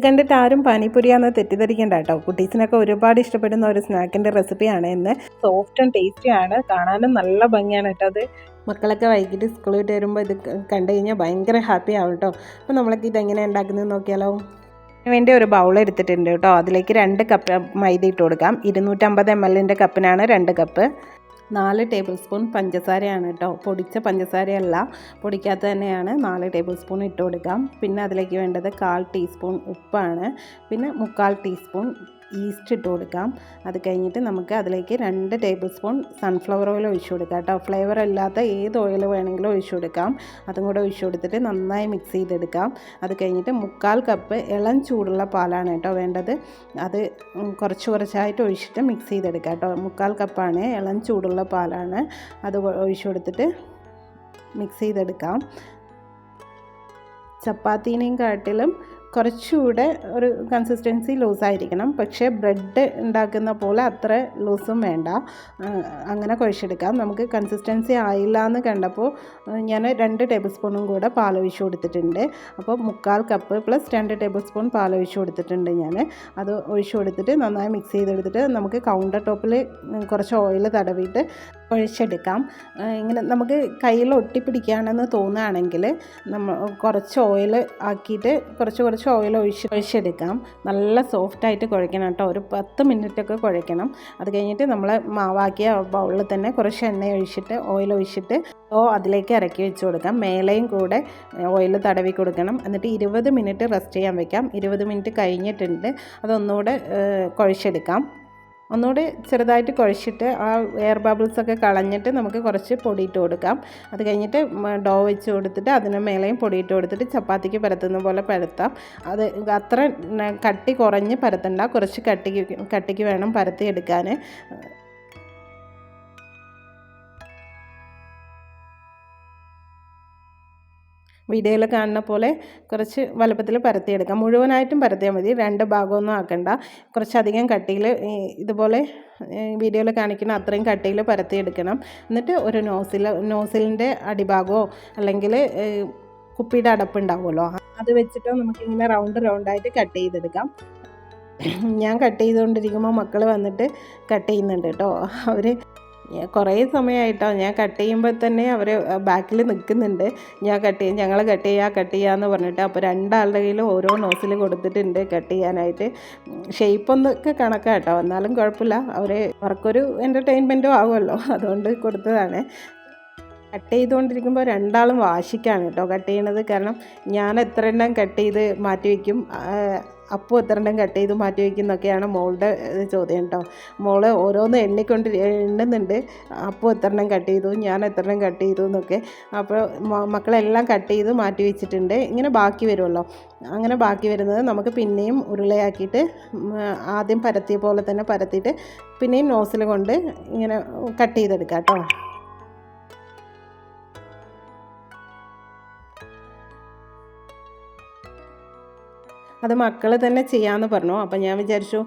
കണ്ടിട്ട് ആരും പാനിപൂരിയാണെന്ന് തെറ്റിദ്ധരിക്കേണ്ട കേട്ടോ. കുട്ടീസിനൊക്കെ ഒരുപാട് ഇഷ്ടപ്പെടുന്ന ഒരു സ്നാക്കിൻ്റെ റെസിപ്പിയാണ് ഇന്ന്. സോഫ്റ്റ് ആൻഡ് ടേസ്റ്റി ആണ്, കാണാനും നല്ല ഭംഗിയാണ് കേട്ടോ. അത് മക്കളൊക്കെ വൈകിട്ട് സ്കൂളിൽ വിട്ട് വരുമ്പോൾ ഇത് കണ്ടു കഴിഞ്ഞാൽ ഭയങ്കര ഹാപ്പി ആവും കേട്ടോ. അപ്പോൾ നമ്മളൊക്കെ ഇതെങ്ങനെ ഉണ്ടാക്കുന്നത് നോക്കിയാലോ. അതിന് വേണ്ടി ഒരു ബൗൾ എടുത്തിട്ടുണ്ട് കേട്ടോ. അതിലേക്ക് 2 കപ്പ് മൈദ ഇട്ട് കൊടുക്കാം. 250 ml കപ്പിനാണ് 2 കപ്പ്. 4 ടേബിൾ സ്പൂൺ പഞ്ചസാരയാണ് കേട്ടോ. പൊടിച്ച പഞ്ചസാരയല്ല, പൊടിക്കാത്ത തന്നെയാണ്. 4 ടേബിൾ സ്പൂൺ ഇട്ട് കൊടുക്കാം. പിന്നെ അതിലേക്ക് വേണ്ടത് 1/4 ടീസ്പൂൺ ഉപ്പാണ്. പിന്നെ 3/4 ടീസ്പൂൺ ഈസ്റ്റ് ഇട്ട് കൊടുക്കാം. അത് കഴിഞ്ഞിട്ട് നമുക്ക് അതിലേക്ക് 2 ടേബിൾ സ്പൂൺ സൺഫ്ലവർ ഓയിൽ ഒഴിച്ചു കൊടുക്കാം കേട്ടോ. ഫ്ലേവർ ഇല്ലാത്ത ഏത് ഓയിൽ വേണമെങ്കിലും ഒഴിച്ചു കൊടുക്കാം. അതും കൂടെ ഒഴിച്ചു കൊടുത്തിട്ട് നന്നായി മിക്സ് ചെയ്തെടുക്കാം. അത് കഴിഞ്ഞിട്ട് 3/4 കപ്പ് ഇളം ചൂടുള്ള പാലാണ് കേട്ടോ വേണ്ടത്. അത് കുറച്ചായിട്ട് ഒഴിച്ചിട്ട് മിക്സ് ചെയ്തെടുക്കാം കേട്ടോ. 3/4 കപ്പാണ്, ഇളം ചൂടുള്ള പാലാണ്. അത് ഒഴിച്ചു കൊടുത്തിട്ട് മിക്സ് ചെയ്തെടുക്കാം. ചപ്പാത്തീനെയും കാട്ടിലും കുറച്ചുകൂടെ ഒരു കൺസിസ്റ്റൻസി ലൂസായിരിക്കണം. പക്ഷേ ബ്രെഡ് ഉണ്ടാക്കുന്ന പോലെ അത്ര ലൂസും വേണ്ട. അങ്ങനെ കുഴച്ചെടുക്കാം. നമുക്ക് കൺസിസ്റ്റൻസി ആയില്ല എന്ന് കണ്ടപ്പോൾ ഞാൻ 2 ടേബിൾ സ്പൂണും കൂടെ പാലൊഴിച്ച് കൊടുത്തിട്ടുണ്ട്. അപ്പോൾ 3/4 കപ്പ് പ്ലസ് 2 ടേബിൾ സ്പൂൺ പാലൊഴിച്ച് കൊടുത്തിട്ടുണ്ട് ഞാൻ. അത് ഒഴിച്ച് കൊടുത്തിട്ട് നന്നായി മിക്സ് ചെയ്തെടുത്തിട്ട് നമുക്ക് കൗണ്ടർ ടോപ്പിൽ കുറച്ച് ഓയിൽ തടവിയിട്ട് കുഴച്ചെടുക്കാം. ഇങ്ങനെ നമുക്ക് കയ്യിൽ ഒട്ടിപ്പിടിക്കുകയാണെന്ന് തോന്നുകയാണെങ്കിൽ കുറച്ച് ഓയിൽ ആക്കിയിട്ട് കുറച്ച് ഓയിൽ ഒഴിച്ചെടുക്കാം. നല്ല സോഫ്റ്റായിട്ട് കുഴയ്ക്കണം കേട്ടോ. ഒരു 10 മിനിറ്റൊക്കെ കുഴയ്ക്കണം. അത് കഴിഞ്ഞിട്ട് നമ്മൾ മാവാക്കിയ ബൗളിൽ തന്നെ കുറച്ച് എണ്ണ ഒഴിച്ചിട്ട് ഓയിൽ ഒഴിച്ചിട്ട് അതിലേക്ക് ഇറക്കി വെച്ച് കൊടുക്കാം. മേലെയും കൂടെ ഓയിൽ തടവി കൊടുക്കണം. എന്നിട്ട് 20 മിനിറ്റ് റെസ്റ്റ് ചെയ്യാൻ വെക്കാം. 20 മിനിറ്റ് കഴിഞ്ഞിട്ടുണ്ട്. അതൊന്നുകൂടെ കുഴച്ചെടുക്കാം. ഒന്നുകൂടി ചെറുതായിട്ട് കുഴച്ചിട്ട് ആ എയർ ബബിൾസൊക്കെ കളഞ്ഞിട്ട് നമുക്ക് കുറച്ച് പൊടിയിട്ട് കൊടുക്കാം. അത് കഴിഞ്ഞിട്ട് ഡോ വെച്ച് കൊടുത്തിട്ട് അതിന് മേലെയും പൊടിയിട്ട് കൊടുത്തിട്ട് ചപ്പാത്തിക്ക് പരത്തുന്ന പോലെ പരത്താം. അത് അത്ര കട്ടി കുറഞ്ഞ് പരത്തണ്ട, കുറച്ച് കട്ടിക്ക് വേണം പരത്തിയെടുക്കാൻ. വീഡിയോയിൽ കാണുന്ന പോലെ കുറച്ച് വലുപ്പത്തിൽ പരത്തിയെടുക്കാം. മുഴുവനായിട്ടും പരത്തിയാൽ മതി, 2 ഭാഗമൊന്നും ആക്കണ്ട. കുറച്ചധികം കട്ടിയിൽ ഇതുപോലെ വീഡിയോയിൽ കാണിക്കുന്ന അത്രയും കട്ടിയിൽ പരത്തിയെടുക്കണം. എന്നിട്ട് ഒരു നോസിലിൻ്റെ അടിഭാഗമോ അല്ലെങ്കിൽ കുപ്പിയുടെ അടപ്പുണ്ടാവുമല്ലോ, അത് വെച്ചിട്ടോ നമുക്കിങ്ങനെ റൗണ്ടായിട്ട് കട്ട് ചെയ്തെടുക്കാം. ഞാൻ കട്ട് ചെയ്തുകൊണ്ടിരിക്കുമ്പോൾ മക്കൾ വന്നിട്ട് കട്ട് ചെയ്യുന്നുണ്ട് കേട്ടോ. അവർ കുറേ സമയമായിട്ടോ ഞാൻ കട്ട് ചെയ്യുമ്പോൾ തന്നെ അവർ ബാക്കിൽ നിൽക്കുന്നുണ്ട്. ഞങ്ങൾ കട്ട് ചെയ്യാമെന്ന് പറഞ്ഞിട്ട്. അപ്പോൾ 2 ആളുടെ കയ്യിലും ഓരോ നോസിൽ കൊടുത്തിട്ടുണ്ട് കട്ട് ചെയ്യാനായിട്ട്. ഷേപ്പൊന്നൊക്കെ കണക്കാട്ടോ, എന്നാലും കുഴപ്പമില്ല. അവർക്കൊരു എൻ്റർടൈൻമെൻറ്റും ആകുമല്ലോ, അതുകൊണ്ട് കൊടുത്തതാണ്. കട്ട് ചെയ്തുകൊണ്ടിരിക്കുമ്പോൾ 2 ആളും വാശിക്കാണ് കേട്ടോ കട്ട് ചെയ്യണത്. കാരണം ഞാൻ എത്ര എണ്ണം കട്ട് ചെയ്ത് മാറ്റി വയ്ക്കും, അപ്പോൾ എത്ര എണ്ണം കട്ട് ചെയ്ത് മാറ്റി വയ്ക്കും എന്നൊക്കെയാണ് മോളുടെ ചോദ്യം കേട്ടോ. മോള് ഓരോന്ന് എണ്ണുന്നുണ്ട്. അപ്പോൾ എത്ര എണ്ണം കട്ട് ചെയ്തു, ഞാൻ എത്ര എണ്ണം കട്ട് ചെയ്തു എന്നൊക്കെ. അപ്പോൾ മക്കളെല്ലാം കട്ട് ചെയ്ത് മാറ്റി വെച്ചിട്ടുണ്ട്. ഇങ്ങനെ ബാക്കി വരുമല്ലോ, അങ്ങനെ ബാക്കി വരുന്നത് നമുക്ക് പിന്നെയും ഉരുളയാക്കിയിട്ട് ആദ്യം പരത്തിയ പോലെ തന്നെ പരത്തിയിട്ട് പിന്നെയും നോസിൽ കൊണ്ട് ഇങ്ങനെ കട്ട് ചെയ്തെടുക്കാം കേട്ടോ. അത് മക്കൾ തന്നെ ചെയ്യാമെന്ന് പറഞ്ഞു. അപ്പോൾ ഞാൻ വിചാരിച്ചു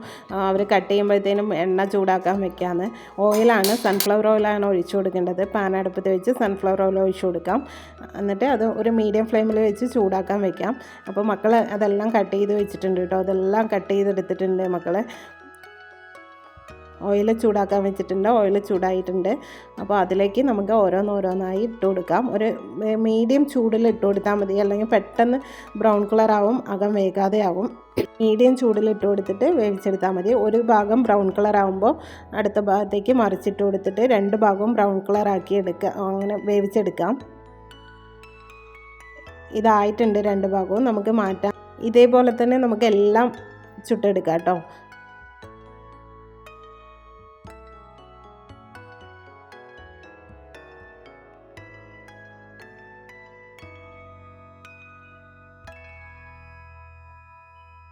അവർ കട്ട് ചെയ്യുമ്പോഴത്തേനും എണ്ണ ചൂടാക്കാൻ വെക്കാമെന്ന്. ഓയിലാണ്, സൺഫ്ലവർ ഓയിലാണ് ഒഴിച്ചു കൊടുക്കേണ്ടത്. പാൻ അടുപ്പത്ത് വെച്ച് സൺഫ്ലവർ ഓയിൽ ഒഴിച്ചു കൊടുക്കാം. എന്നിട്ട് അത് ഒരു മീഡിയം ഫ്ലെയിമിൽ വെച്ച് ചൂടാക്കാൻ വെക്കാം. അപ്പോൾ മക്കൾ അതെല്ലാം കട്ട് ചെയ്ത് വെച്ചിട്ടുണ്ട് കേട്ടോ. അതെല്ലാം കട്ട് ചെയ്തെടുത്തിട്ടുണ്ട് മക്കൾ. ഓയിൽ ചൂടാക്കാൻ വെച്ചിട്ടുണ്ട്. ഓയിൽ ചൂടായിട്ടുണ്ട്. അപ്പോൾ അതിലേക്ക് നമുക്ക് ഓരോന്നായി ഇട്ട് കൊടുക്കാം. ഒരു മീഡിയം ചൂടിൽ ഇട്ട് കൊടുത്താൽ മതി, അല്ലെങ്കിൽ പെട്ടെന്ന് ബ്രൗൺ കളറാവും, അകം വേകാതെ ആവും. മീഡിയം ചൂടിൽ ഇട്ട് കൊടുത്തിട്ട് വേവിച്ചെടുത്താൽ മതി. ഒരു ഭാഗം ബ്രൗൺ കളറാകുമ്പോൾ അടുത്ത ഭാഗത്തേക്ക് മറിച്ചിട്ട് കൊടുത്തിട്ട് 2 ഭാഗവും ബ്രൗൺ കളറാക്കി എടുക്കുക, അങ്ങനെ വേവിച്ചെടുക്കാം. ഇതായിട്ടുണ്ട് 2 ഭാഗവും, നമുക്ക് മാറ്റാം. ഇതേപോലെ തന്നെ നമുക്ക് എല്ലാം ചുട്ടെടുക്കാം കേട്ടോ.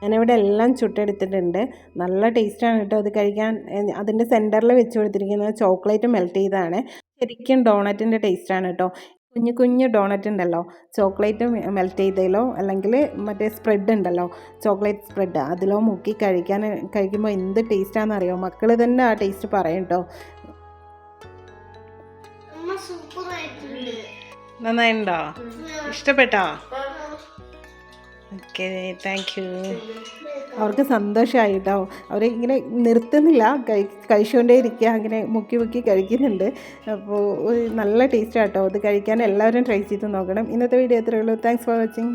ഞാനിവിടെ എല്ലാം ചുട്ടെടുത്തിട്ടുണ്ട്. നല്ല ടേസ്റ്റാണ് കേട്ടോ അത് കഴിക്കാൻ. അതിൻ്റെ സെൻറ്ററിൽ വെച്ച് കൊടുത്തിരിക്കുന്നത് ചോക്ലേറ്റ് മെൽറ്റ് ചെയ്തതാണ്. ശരിക്കും ഡോണറ്റിൻ്റെ ടേസ്റ്റാണ് കേട്ടോ. കുഞ്ഞു ഡോണറ്റ് ഉണ്ടല്ലോ, ചോക്ലേറ്റ് മെൽറ്റ് ചെയ്തതിലോ അല്ലെങ്കിൽ മറ്റേ സ്പ്രെഡ് ഉണ്ടല്ലോ, ചോക്ലേറ്റ് സ്പ്രെഡ്, അതിലോ മുക്കി കഴിക്കുമ്പോൾ എന്ത് ടേസ്റ്റാണെന്നറിയോ. മക്കൾ തന്നെ ആ ടേസ്റ്റ് പറയും കേട്ടോ. നന്നായിട്ടുണ്ടോ? ഇഷ്ടപ്പെട്ടോ? Okay, thank you. അവർക്ക് സന്തോഷമായി കേട്ടോ. അവർ ഇങ്ങനെ നിർത്തുന്നില്ല, കഴിച്ചുകൊണ്ടേ ഇരിക്കുക, അങ്ങനെ മുക്കി മുക്കി കഴിക്കുന്നുണ്ട്. അപ്പോൾ നല്ല ടേസ്റ്റ് കേട്ടോ. അത് കഴിക്കാൻ എല്ലാവരും ട്രൈ ചെയ്ത് നോക്കണം. ഇന്നത്തെ വീഡിയോ ഇത്രയേ ഉള്ളൂ. Thanks for watching.